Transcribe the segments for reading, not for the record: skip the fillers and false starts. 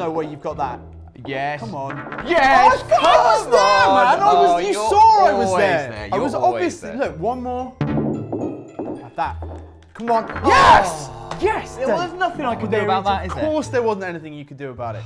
no way you've got that. Yes. Come on. Yes! I was there, man. You saw I was always there. I was You're obviously. always there. Look, one more. Have that. Come on. Yes! Yes! Well, there's nothing I can do about that, is there? Of course there wasn't anything you could do about it.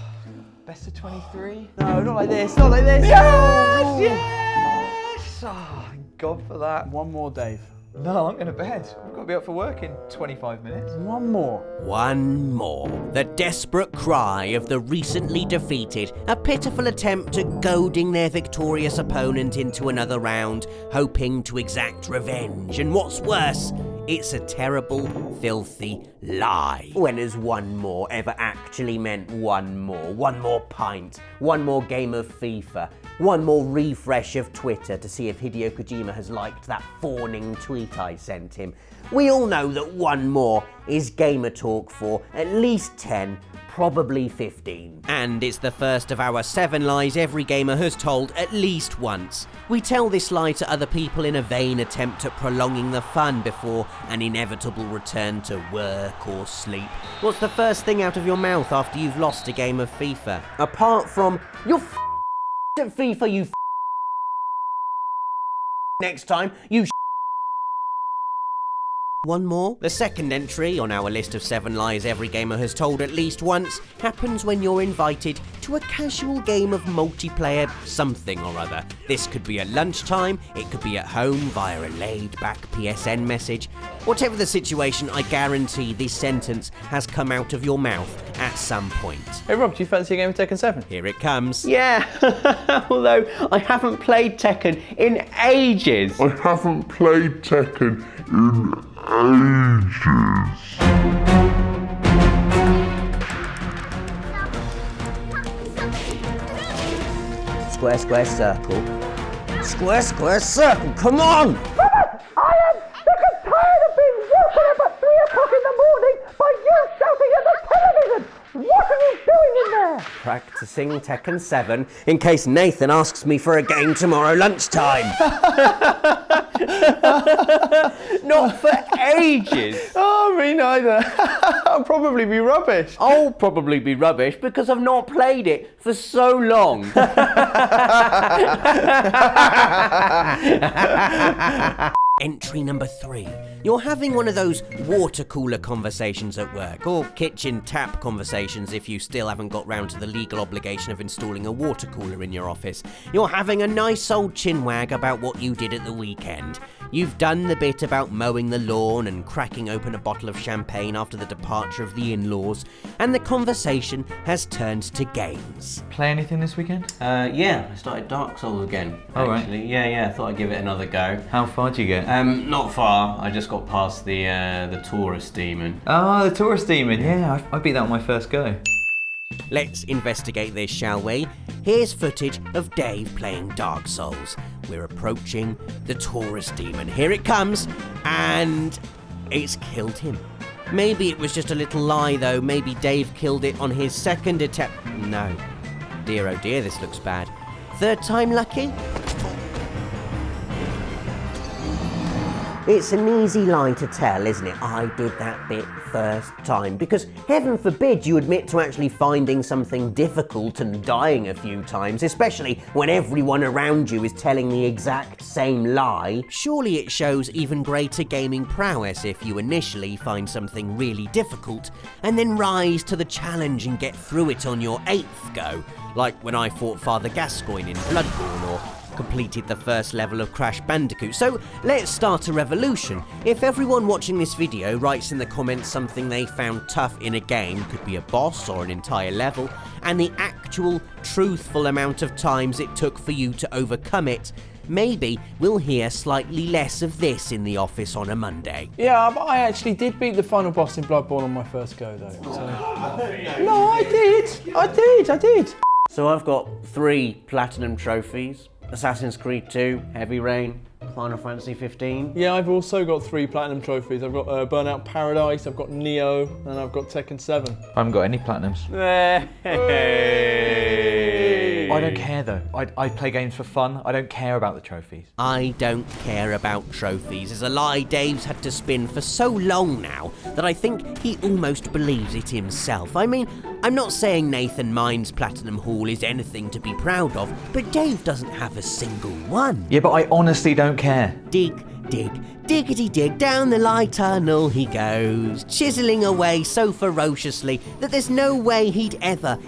Best of 23? No, not like this. Not like this. Yes! Yes! Oh, thank God for that. One more, Dave. No, I'm going to bed. I've got to be up for work in 25 minutes. One more. One more. The desperate cry of the recently defeated, a pitiful attempt at goading their victorious opponent into another round, hoping to exact revenge. And what's worse, it's a terrible, filthy lie. When has one more ever actually meant one more? One more pint, one more game of FIFA, one more refresh of Twitter to see if Hideo Kojima has liked that fawning tweet I sent him. We all know that one more is gamer talk for at least 10, probably 15. And it's the first of our 7 lies every gamer has told at least once. We tell this lie to other people in a vain attempt at prolonging the fun before an inevitable return to work or sleep. What's the first thing out of your mouth after you've lost a game of FIFA? Apart from, you're at FIFA, you next time, you One more. The second entry on our list of 7 lies every gamer has told at least once happens when you're invited to a casual game of multiplayer something or other. This could be at lunchtime, it could be at home via a laid-back PSN message. Whatever the situation, I guarantee this sentence has come out of your mouth at some point. Hey Rob, do you fancy a game of Tekken 7? Here it comes. Yeah, although I haven't played Tekken in ages. I haven't played Tekken in ages. Square, square, circle. Square, square, circle, come on! I am sick and tired of being woken up at 3 o'clock in the morning by you shouting at the television! What are you doing in there? Practicing Tekken 7 in case Nathan asks me for a game tomorrow lunchtime. Not for ages. Oh, me neither. I'll probably be rubbish. I'll probably be rubbish because I've not played it for so long. Entry number 3. You're having one of those water cooler conversations at work, or kitchen tap conversations if you still haven't got round to the legal obligation of installing a water cooler in your office. You're having a nice old chinwag about what you did at the weekend. You've done the bit about mowing the lawn and cracking open a bottle of champagne after the departure of the in-laws, and the conversation has turned to games. Play anything this weekend? Yeah, I started Dark Souls again. Oh, right. Actually, yeah, I thought I'd give it another go. How far do you get? Not far. I just got past the tourist demon. Oh, the tourist demon. Yeah, I beat that on my first go. Let's investigate this, shall we? Here's footage of Dave playing Dark Souls. We're approaching the tourist demon. Here it comes, and it's killed him. Maybe it was just a little lie, though. Maybe Dave killed it on his second attempt. No. Dear, oh dear, this looks bad. Third time lucky? It's an easy lie to tell, isn't it? I did that bit first time. Because heaven forbid you admit to actually finding something difficult and dying a few times, especially when everyone around you is telling the exact same lie. Surely it shows even greater gaming prowess if you initially find something really difficult and then rise to the challenge and get through it on your 8th go. Like when I fought Father Gascoigne in Bloodborne, or completed the first level of Crash Bandicoot. So let's start a revolution. If everyone watching this video writes in the comments something they found tough in a game, could be a boss or an entire level, and the actual truthful amount of times it took for you to overcome it, maybe we'll hear slightly less of this in the office on a Monday. Yeah, but I actually did beat the final boss in Bloodborne on my first go, though. So. No, I did. So I've got 3 platinum trophies. Assassin's Creed 2, Heavy Rain, Final Fantasy 15. Yeah, I've also got 3 platinum trophies. I've got Burnout Paradise, I've got Neo, and I've got Tekken 7. I haven't got any platinums. I I don't care though. I play games for fun. I don't care about the trophies. I don't care about trophies is a lie Dave's had to spin for so long now that I think he almost believes it himself. I mean, I'm not saying Nathan Mine's Platinum Haul is anything to be proud of, but Dave doesn't have a single one. Yeah, but I honestly don't care. Dig, dig, diggity dig, down the light tunnel he goes, chiseling away so ferociously that there's no way he'd ever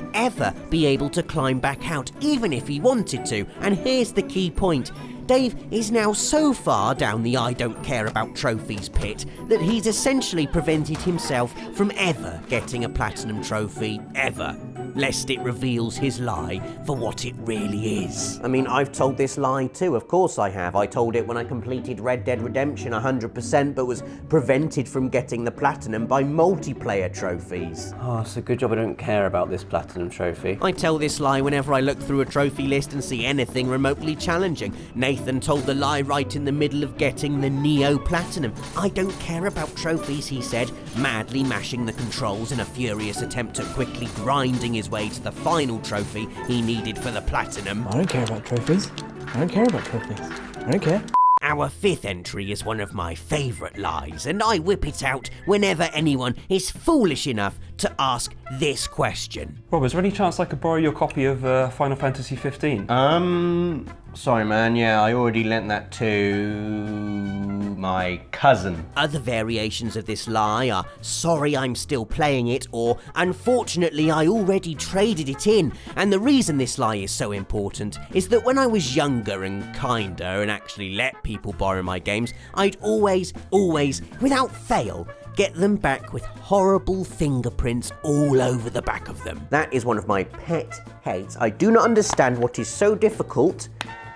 be able to climb back out, even if he wanted to. And here's the key point. Dave is now so far down the I don't care about trophies pit that he's essentially prevented himself from ever getting a platinum trophy, ever, lest it reveals his lie for what it really is. I mean, I've told this lie too, of course I have. I told it when I completed Red Dead Redemption 100% but was prevented from getting the platinum by multiplayer trophies. Oh, it's a good job I don't care about this platinum trophy. I tell this lie whenever I look through a trophy list and see anything remotely challenging. Nathan told the lie right in the middle of getting the Neo Platinum. I don't care about trophies, he said, madly mashing the controls in a furious attempt at quickly grinding his way to the final trophy he needed for the platinum. I don't care about trophies. I don't care about trophies. I don't care. Our fifth entry is one of my favourite lies, and I whip it out whenever anyone is foolish enough to ask this question. Rob, is there any chance I could borrow your copy of Final Fantasy 15? Sorry man, yeah, I already lent that to my cousin. Other variations of this lie are sorry I'm still playing it, or unfortunately I already traded it in. And the reason this lie is so important is that when I was younger and kinder and actually let people borrow my games, I'd always, without fail, get them back with horrible fingerprints all over the back of them. That is one of my pet hates. I do not understand what is so difficult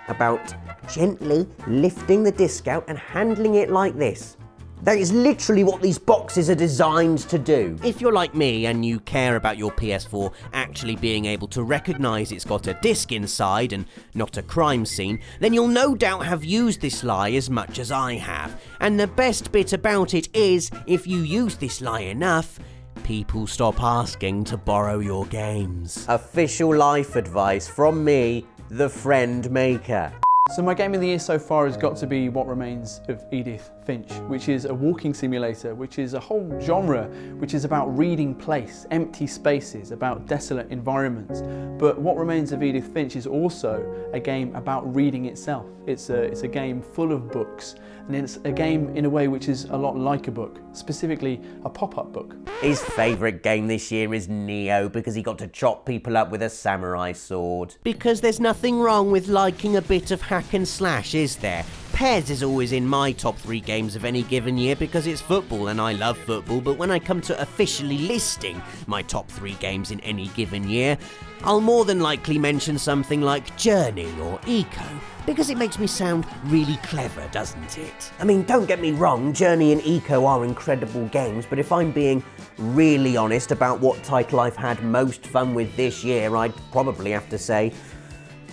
about gently lifting the disc out and handling it like this. That is literally what these boxes are designed to do. If you're like me and you care about your PS4 actually being able to recognise it's got a disc inside and not a crime scene, then you'll no doubt have used this lie as much as I have. And the best bit about it is, if you use this lie enough, people stop asking to borrow your games. Official life advice from me, the friend maker. So my game of the year so far has got to be What Remains of Edith Finch, which is a walking simulator, which is a whole genre, which is about reading place, empty spaces, about desolate environments. But What Remains of Edith Finch is also a game about reading itself. It's a game full of books, and it's a game in a way which is a lot like a book, specifically a pop-up book. His favourite game this year is Neo because he got to chop people up with a samurai sword. Because there's nothing wrong with liking a bit of hack and slash, is there? Pez is always in my top 3 games of any given year because it's football and I love football, but when I come to officially listing my top 3 games in any given year, I'll more than likely mention something like Journey or Eco, because it makes me sound really clever, doesn't it? I mean, don't get me wrong, Journey and Eco are incredible games, but if I'm being really honest about what title I've had most fun with this year, I'd probably have to say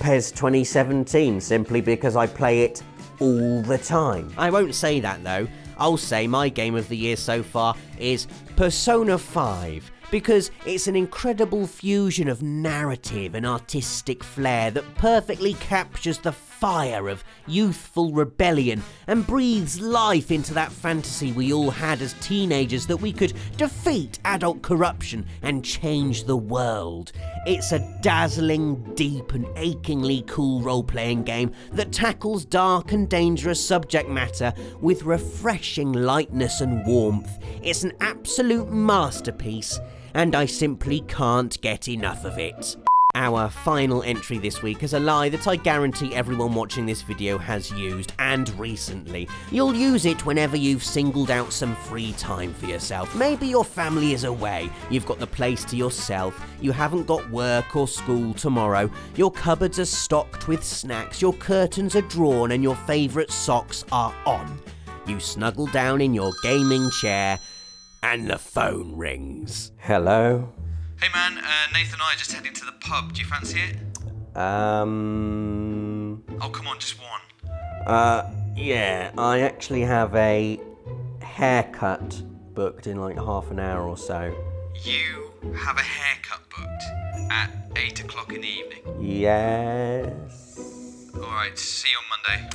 PES 2017, simply because I play it all the time. I won't say that though. I'll say my game of the year so far is Persona 5, because it's an incredible fusion of narrative and artistic flair that perfectly captures the fire of youthful rebellion and breathes life into that fantasy we all had as teenagers that we could defeat adult corruption and change the world. It's a dazzling, deep and achingly cool role-playing game that tackles dark and dangerous subject matter with refreshing lightness and warmth. It's an absolute masterpiece, and I simply can't get enough of it. Our final entry this week is a lie that I guarantee everyone watching this video has used, and recently. You'll use it whenever you've singled out some free time for yourself. Maybe your family is away, you've got the place to yourself, you haven't got work or school tomorrow, your cupboards are stocked with snacks, your curtains are drawn and your favourite socks are on. You snuggle down in your gaming chair and the phone rings. Hello? Hey man, Nathan and I are just heading to the pub. Do you fancy it? Oh, come on, just one. Yeah, I actually have a haircut booked in like half an hour or so. You have a haircut booked? at 8 o'clock in the evening. Yes. Alright, see you on Monday.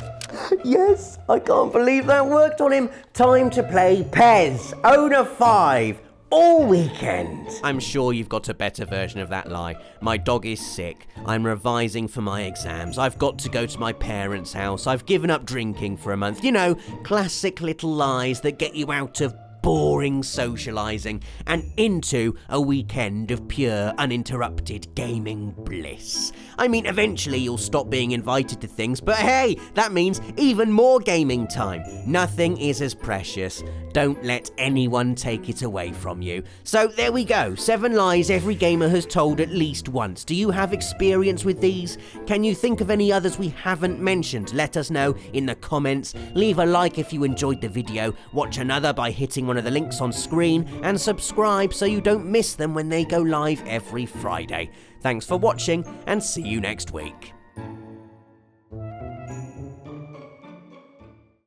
Yes, I can't believe that worked on him. Time to play Pez, Owner 5, all weekend. I'm sure you've got a better version of that lie. My dog is sick. I'm revising for my exams. I've got to go to my parents' house. I've given up drinking for a month. You know, classic little lies that get you out of boring socialising and into a weekend of pure, uninterrupted gaming bliss. I mean, eventually you'll stop being invited to things, but hey, that means even more gaming time. Nothing is as precious. Don't let anyone take it away from you. So there we go, 7 lies every gamer has told at least once. Do you have experience with these? Can you think of any others we haven't mentioned? Let us know in the comments. Leave a like if you enjoyed the video. Watch another by hitting one of the links on screen and subscribe so you don't miss them when they go live every Friday. Thanks for watching and see you next week.